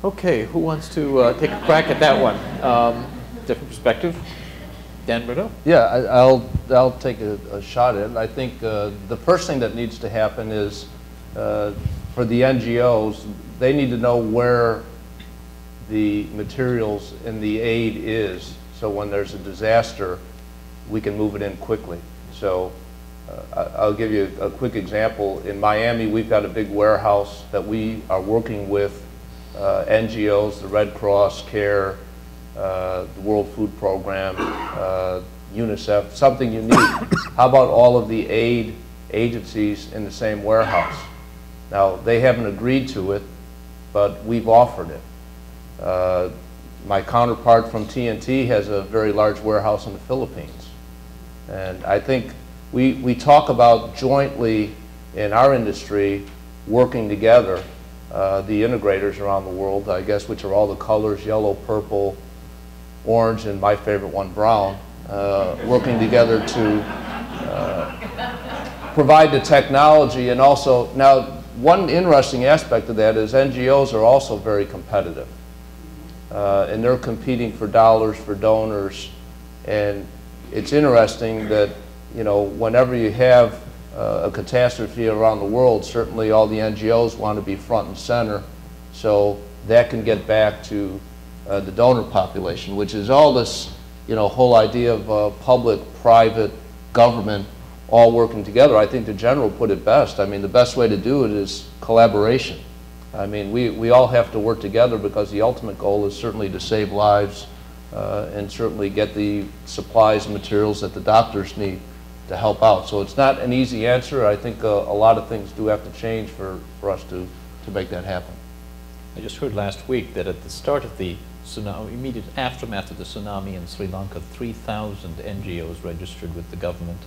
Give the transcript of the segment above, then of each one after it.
Okay, who wants to take a crack at that one? Different perspective. Dan Brito? Yeah, I'll take a shot at it. I think the first thing that needs to happen is for the NGOs, they need to know where the materials and the aid is, so when there's a disaster, we can move it in quickly. So I'll give you a quick example. In Miami, we've got a big warehouse that we are working with NGOs, the Red Cross, CARE, the World Food Program, UNICEF, something unique. How about all of the aid agencies in the same warehouse? Now, they haven't agreed to it, but we've offered it. My counterpart from TNT has a very large warehouse in the Philippines. And I think we talk about jointly in our industry working together, the integrators around the world, I guess, which are all the colors, yellow, purple, orange, and my favorite one, brown, working together to provide the technology. And also, now, one interesting aspect of that is NGOs are also very competitive. And they're competing for dollars, for donors. And it's interesting that, you know, whenever you have a catastrophe around the world, certainly all the NGOs want to be front and center, so that can get back to the donor population, which is all this, you know, whole idea of public, private, government all working together. I think the general put it best. I mean, the best way to do it is collaboration. I mean, we all have to work together because the ultimate goal is certainly to save lives and certainly get the supplies and materials that the doctors need to help out. So it's not an easy answer. I think a lot of things do have to change for us to make that happen. I just heard last week that at the start of the tsunami, immediate aftermath of the tsunami in Sri Lanka, 3,000 NGOs registered with the government.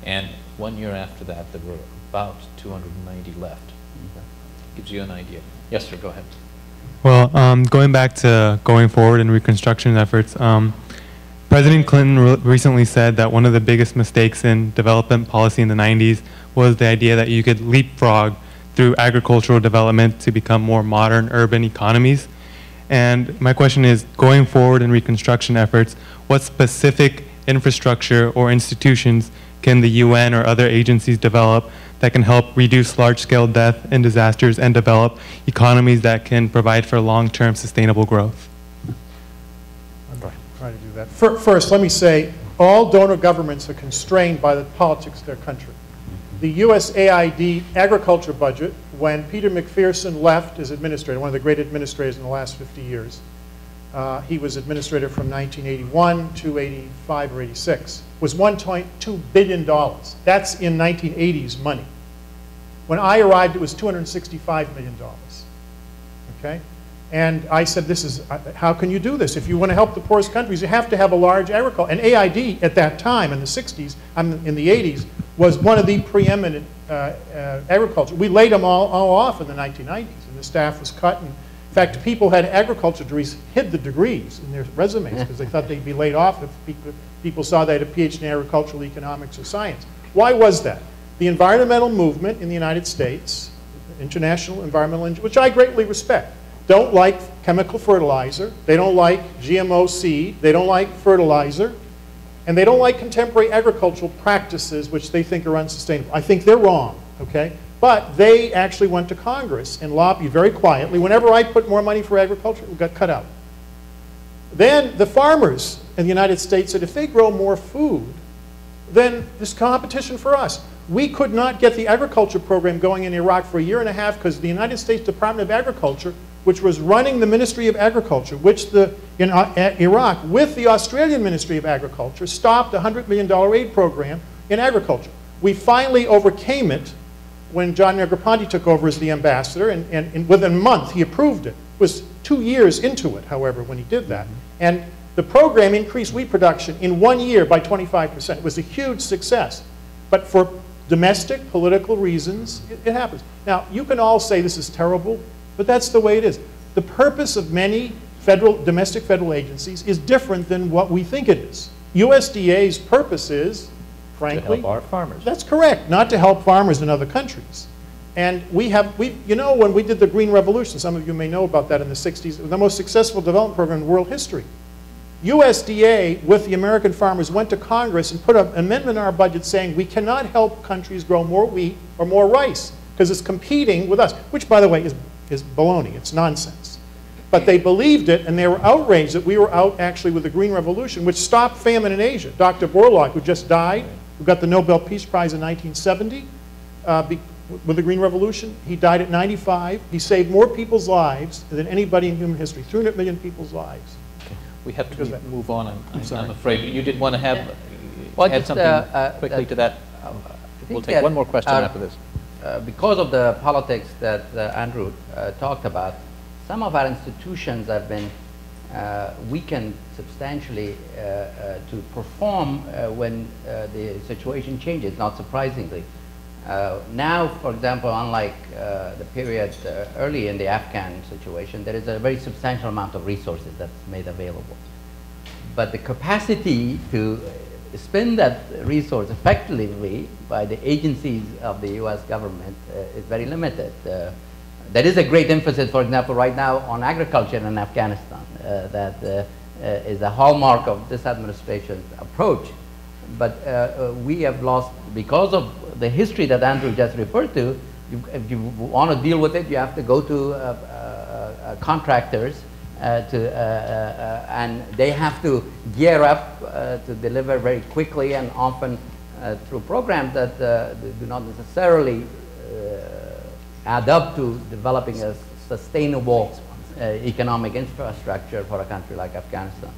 And 1 year after that, there were about 290 left. Gives you an idea. Yes, sir, go ahead. Well, going back to going forward in reconstruction efforts, President Clinton recently said that one of the biggest mistakes in development policy in the 90s was the idea that you could leapfrog through agricultural development to become more modern urban economies. And my question is, going forward in reconstruction efforts, what specific infrastructure or institutions can the UN or other agencies develop that can help reduce large-scale death and disasters and develop economies that can provide for long-term sustainable growth? Try to do that. First, let me say, all donor governments are constrained by the politics of their country. The USAID agriculture budget, when Peter McPherson left as administrator, one of the great administrators in the last 50 years, he was administrator from 1981 to 85 or 86, was $1.2 billion. That's in 1980s money. When I arrived, it was $265 million. Okay? And I said, this is, how can you do this? If you want to help the poorest countries, you have to have a large agriculture. And AID at that time, in the 60s, in the 80s, was one of the preeminent agriculture. We laid them all off in the 1990s, and the staff was cut. And in fact, people who had agriculture degrees hid the degrees in their resumes because they thought they'd be laid off if people saw they had a PhD in agricultural economics or science. Why was that? The environmental movement in the United States, international environmental, which I greatly respect, don't like chemical fertilizer, they don't like GMO seed, they don't like fertilizer, and they don't like contemporary agricultural practices which they think are unsustainable. I think they're wrong, okay? But they actually went to Congress and lobbied very quietly. Whenever I put more money for agriculture, it got cut out. Then the farmers in the United States said, if they grow more food, then there's competition for us. We could not get the agriculture program going in Iraq for a year and a half because the United States Department of Agriculture, which was running the Ministry of Agriculture, which in Iraq, with the Australian Ministry of Agriculture, stopped a $100 million aid program in agriculture. We finally overcame it when John Negroponte took over as the ambassador, and within a month he approved it. It was 2 years into it, however, when he did that. And the program increased wheat production in 1 year by 25%. It was a huge success. But for domestic political reasons, it happens. Now, you can all say this is terrible, but that's the way it is. The purpose of many domestic federal agencies is different than what we think it is. USDA's purpose is, frankly, to help our farmers. That's correct, not to help farmers in other countries. And you know, when we did the Green Revolution, some of you may know about that in the 60s, the most successful development program in world history. USDA, with the American farmers, went to Congress and put an amendment in our budget saying we cannot help countries grow more wheat or more rice because it's competing with us, which, by the way, is baloney. It's nonsense. But they believed it, and they were outraged that we were out actually with the Green Revolution, which stopped famine in Asia. Dr. Borlaug, who just died, who got the Nobel Peace Prize in 1970 with the Green Revolution, he died at 95. He saved more people's lives than anybody in human history, 300 million people's lives. We have to move on, I'm afraid. You did want to have, Well, add just, something quickly to that. We'll take one more question after this. Because of the politics that Andrew talked about, some of our institutions have been weakened substantially to perform when the situation changes, not surprisingly. Now, for example, unlike the period early in the Afghan situation, there is a very substantial amount of resources that's made available. But the capacity to spend that resource effectively by the agencies of the US government is very limited. There is a great emphasis, for example, right now on agriculture in Afghanistan. That is a hallmark of this administration's approach. But we have lost, because of the history that Andrew just referred to, if you want to deal with it, you have to go to contractors and they have to gear up to deliver very quickly and often through programs that do not necessarily add up to developing a sustainable economic infrastructure for a country like Afghanistan.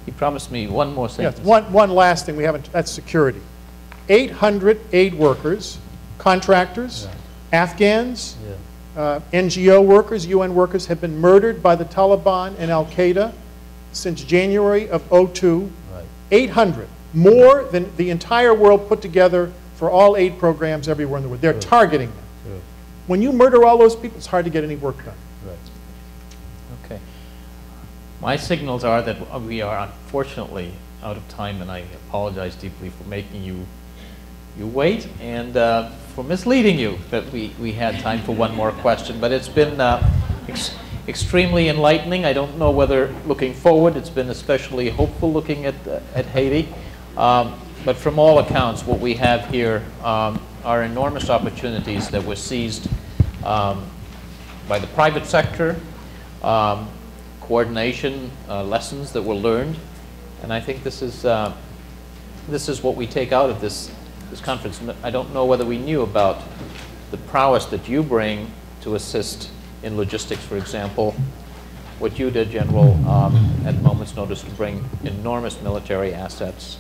He promised me one more sentence. Yes, one last thing we haven't, that's security. 800 aid workers, contractors, Afghans, NGO workers, UN workers have been murdered by the Taliban and Al-Qaeda since January of '02. Right. 800, more than the entire world put together for all aid programs everywhere in the world. They're targeting them. True. When you murder all those people, it's hard to get any work done. Right. Okay. My signals are that we are unfortunately out of time, and I apologize deeply for making you wait and for misleading you that we had time for one more question. But it's been extremely enlightening. I don't know whether looking forward, it's been especially hopeful looking at Haiti. But from all accounts, what we have here are enormous opportunities that were seized by the private sector, coordination, lessons that were learned, and I think this is what we take out of this conference. I don't know whether we knew about the prowess that you bring to assist in logistics, for example, what you did, General, at moment's notice to bring enormous military assets.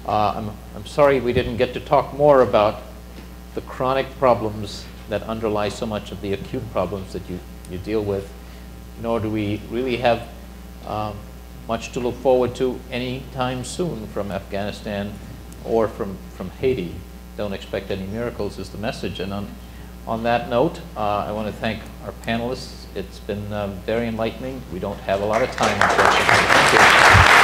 I'm sorry we didn't get to talk more about the chronic problems that underlie so much of the acute problems that you deal with, nor do we really have much to look forward to anytime soon from Afghanistan or from Haiti. Don't expect any miracles is the message. And on that note, I want to thank our panelists. It's been very enlightening. We don't have a lot of time, unfortunately. Thank you.